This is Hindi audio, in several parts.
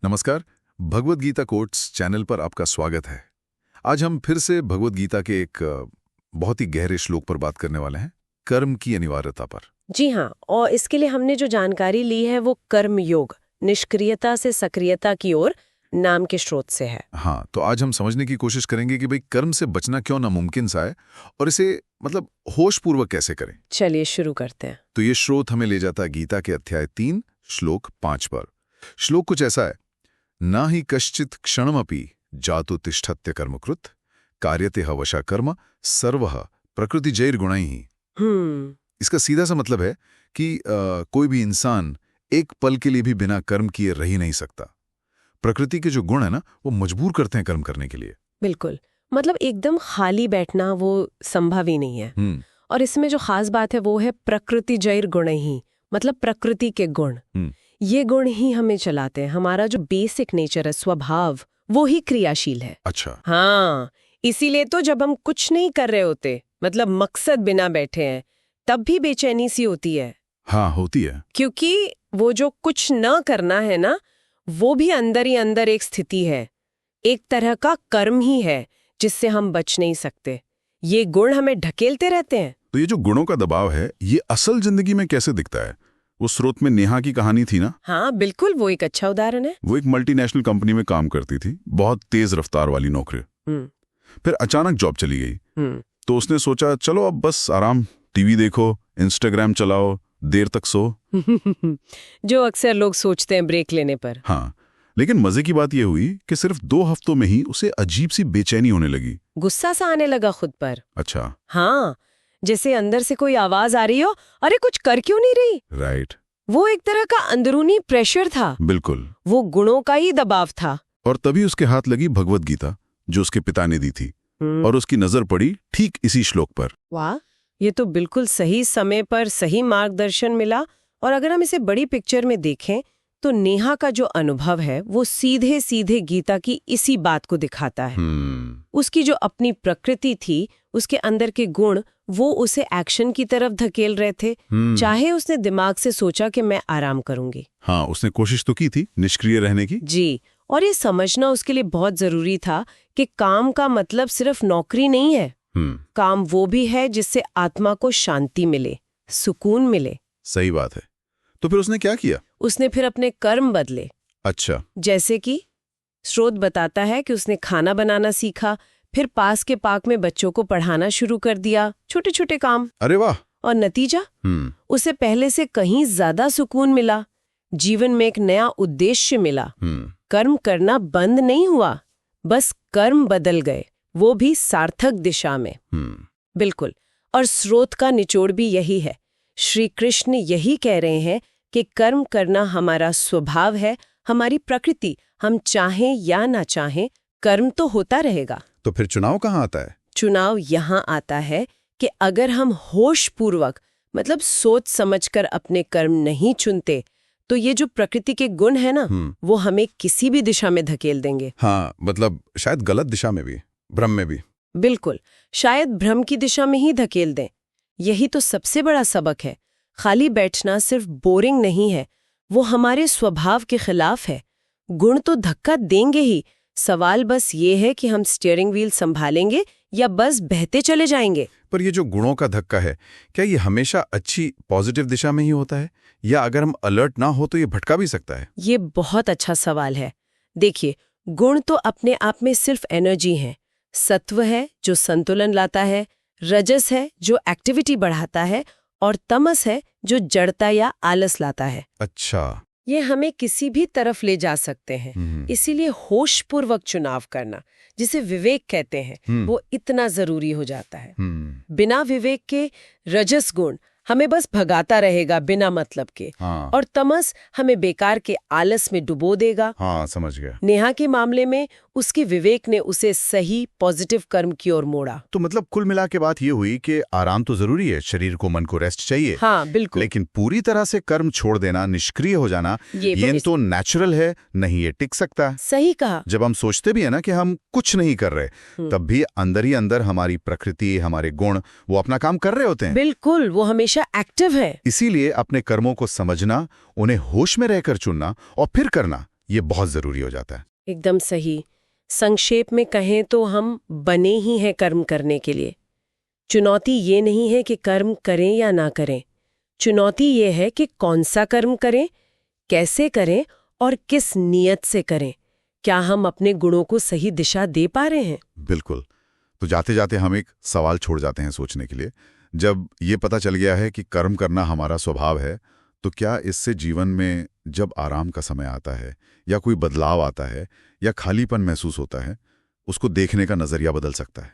नमस्कार। भगवद गीता कोट्स चैनल पर आपका स्वागत है। आज हम फिर से भगवद गीता के एक बहुत ही गहरे श्लोक पर बात करने वाले हैं, कर्म की अनिवार्यता पर। जी हाँ, और इसके लिए हमने जो जानकारी ली है वो कर्म योग, निष्क्रियता से सक्रियता की ओर नाम के स्रोत से है। हाँ, तो आज हम समझने की कोशिश करेंगे कि भाई कर्म से बचना क्यों नामुमकिन सा है और इसे होशपूर्वक कैसे करें। चलिए शुरू करते हैं। तो ये स्रोत हमें ले जाता है गीता के अध्याय 3 श्लोक 5 पर। श्लोक कुछ ऐसा है, ना ही कश्चित क्षणमपि जातु तिष्ठत्य कर्मकृत कार्यते हवशा कर्म सर्वः प्रकृति जैर गुणैः। इसका सीधा सा मतलब है कि कोई भी इंसान एक पल के लिए भी बिना कर्म किए रह ही नहीं सकता। प्रकृति के जो गुण है ना, वो मजबूर करते हैं कर्म करने के लिए। बिल्कुल, मतलब एकदम खाली बैठना वो संभव ही नहीं है। और इसमें जो खास बात है वो है प्रकृति जैर गुणैः, मतलब प्रकृति के गुण। ये गुण ही हमें चलाते हैं। हमारा जो बेसिक नेचर है, स्वभाव, वो ही क्रियाशील है। अच्छा। हाँ, इसीलिए तो जब हम कुछ नहीं कर रहे होते, मतलब मकसद बिना बैठे हैं, तब भी बेचैनी सी होती है। हाँ, होती है। क्योंकि वो जो कुछ न करना है ना, वो भी अंदर ही अंदर एक स्थिति है, एक तरह का कर्म ही है जिससे हम बच नहीं सकते। ये गुण हमें ढकेलते रहते हैं। तो ये जो गुणों का दबाव है, ये असल जिंदगी में कैसे दिखता है? वो स्रोत में नेहा की कहानी थी ना? हाँ बिल्कुल, वो एक अच्छा उदाहरण है। वो एक मल्टीनेशनल कंपनी में काम करती थी, बहुत तेज रफ्तार वाली नौकरी। फिर अचानक जॉब चली गई। तो उसने सोचा चलो अब बस आराम, टीवी देखो, इंस्टाग्राम चलाओ, देर तक सो। जो अक्सर लोग सोचते हैं ब्रेक लेने पर। हाँ, लेकिन मजे की बात यह हुई कि सिर्फ 2 हफ्तों में ही उसे अजीब सी बेचैनी होने लगी। गुस्सा सा आने लगा खुद पर। अच्छा। हाँ, जैसे अंदर से कोई आवाज आ रही हो, अरे कुछ कर क्यों नहीं रही। राइट। वो एक तरह का अंदरूनी प्रेशर था। बिल्कुल। वो गुणों का ही दबाव था। और तभी उसके हाथ लगी भगवद गीता, जो उसके पिता ने दी थी। और उसकी नजर पड़ी ठीक इसी श्लोक पर। वाह, ये तो बिल्कुल सही समय पर सही मार्गदर्शन मिला। और अगर हम इसे बड़ी पिक्चर में देखें तो नेहा का जो अनुभव है वो सीधे सीधे गीता की इसी बात को दिखाता है। उसकी जो अपनी प्रकृति थी, उसके अंदर के गुण, वो उसे एक्शन की तरफ धकेल रहे थे। चाहे उसने दिमाग से सोचा कि मैं आराम करूंगी। हाँ, उसने कोशिश तो की थी निष्क्रिय रहने की। जी, और ये समझना उसके लिए बहुत जरूरी था कि काम का मतलब सिर्फ नौकरी नहीं है। काम वो भी है जिससे आत्मा को शांति मिले, सुकून मिले। सही बात है। तो फिर उसने क्या किया? उसने फिर अपने कर्म बदले। अच्छा। जैसे कि स्रोत बताता है कि उसने खाना बनाना सीखा, फिर पास के पार्क में बच्चों को पढ़ाना शुरू कर दिया, छोटे छोटे काम। अरे वाह। और नतीजा, उसे पहले से कहीं ज्यादा सुकून मिला, जीवन में एक नया उद्देश्य मिला। कर्म करना बंद नहीं हुआ, बस कर्म बदल गए, वो भी सार्थक दिशा में। बिल्कुल। और स्रोत का निचोड़ भी यही है। श्री कृष्ण यही कह रहे हैं कि कर्म करना हमारा स्वभाव है, हमारी प्रकृति। हम चाहें या ना चाहें, कर्म तो होता रहेगा। तो फिर चुनाव कहाँ आता है? चुनाव यहाँ आता है कि अगर हम होशपूर्वक, मतलब सोच समझकर अपने कर्म नहीं चुनते, तो ये जो प्रकृति के गुण है ना, वो हमें किसी भी दिशा में धकेल देंगे। हाँ, मतलब शायद गलत दिशा में भी, भ्रम में भी। बिल्कुल, शायद भ्रम की दिशा में ही धकेल दें। यही तो सबसे बड़ा सबक है। खाली बैठना सिर्फ बोरिंग नहीं है, वो हमारे स्वभाव के खिलाफ है। गुण तो धक्का देंगे ही, सवाल बस ये है कि हम स्टीयरिंग व्हील संभालेंगे या बस बहते चले जाएंगे। पर ये जो गुणों का धक्का है, क्या ये हमेशा अच्छी पॉजिटिव दिशा में ही होता है, या अगर हम अलर्ट ना हो तो ये भटका भी सकता है? ये बहुत अच्छा सवाल है। देखिए, गुण तो अपने आप में सिर्फ एनर्जी है। सत्व है जो संतुलन लाता है, रजस है जो एक्टिविटी बढ़ाता है, और तमस है जो जड़ता या आलस लाता है। अच्छा। ये हमें किसी भी तरफ ले जा सकते हैं। इसीलिए होशपूर्वक चुनाव करना, जिसे विवेक कहते हैं, वो इतना जरूरी हो जाता है। बिना विवेक के रजस गुण हमें बस भगाता रहेगा बिना मतलब के। हाँ। और तमस हमें बेकार के आलस में डुबो देगा। हाँ, समझ गया। नेहा के मामले में उसके विवेक ने उसे सही पॉजिटिव कर्म की ओर मोड़ा। तो मतलब कुल मिला के बात ये हुई कि आराम तो जरूरी है, शरीर को, मन को रेस्ट चाहिए। हाँ बिल्कुल। लेकिन पूरी तरह से कर्म छोड़ देना, निष्क्रिय हो जाना, ये तो नेचुरल है, नहीं ये टिक सकता। सही कहा। जब हम सोचते भी है ना कि हम कुछ नहीं कर रहे, तब भी अंदर ही अंदर हमारी प्रकृति, हमारे गुण, वो अपना काम कर रहे होते हैं। बिल्कुल, वो हमेशा एक्टिव है। इसीलिए अपने कर्मों को समझना, उन्हें होश में रहकर चुनना और फिर करना, ये बहुत जरूरी हो जाता है। एकदम सही। संक्षेप में कहें तो हम बने ही हैं कर्म करने के लिए। चुनौती ये नहीं है कि कर्म करें या ना करें, चुनौती ये है कि कौन सा कर्म करें, कैसे करें और किस नियत से करें। क्या हम अपने गुणों को सही दिशा दे पा रहे हैं? बिल्कुल। तो जाते जाते हम एक सवाल छोड़ जाते हैं सोचने के लिए। जब ये पता चल गया है कि कर्म करना हमारा स्वभाव है, तो क्या इससे जीवन में जब आराम का समय आता है या कोई बदलाव आता है या खालीपन महसूस होता है, उसको देखने का नजरिया बदल सकता है?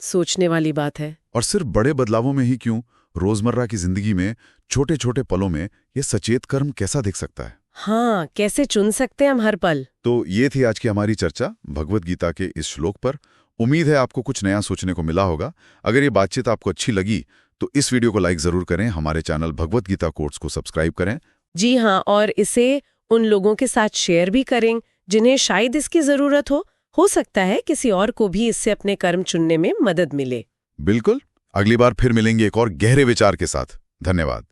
सोचने वाली बात है। और सिर्फ बड़े बदलावों में ही क्यों, रोजमर्रा की जिंदगी में छोटे छोटे पलों में ये सचेत कर्म कैसा दिख सकता है? हाँ, कैसे चुन सकते हैं हम हर पल। तो ये थी आज की हमारी चर्चा भगवत गीता के इस श्लोक पर। उम्मीद है आपको कुछ नया सोचने को मिला होगा। अगर ये बातचीत आपको अच्छी लगी तो इस वीडियो को लाइक जरूर करें, हमारे चैनल भगवत गीता कोट्स को सब्सक्राइब करें। जी हाँ, और इसे उन लोगों के साथ शेयर भी करें जिन्हें शायद इसकी जरूरत हो सकता है किसी और को भी इससे अपने कर्म चुनने में मदद मिले। बिल्कुल। अगली बार फिर मिलेंगे एक और गहरे विचार के साथ। धन्यवाद।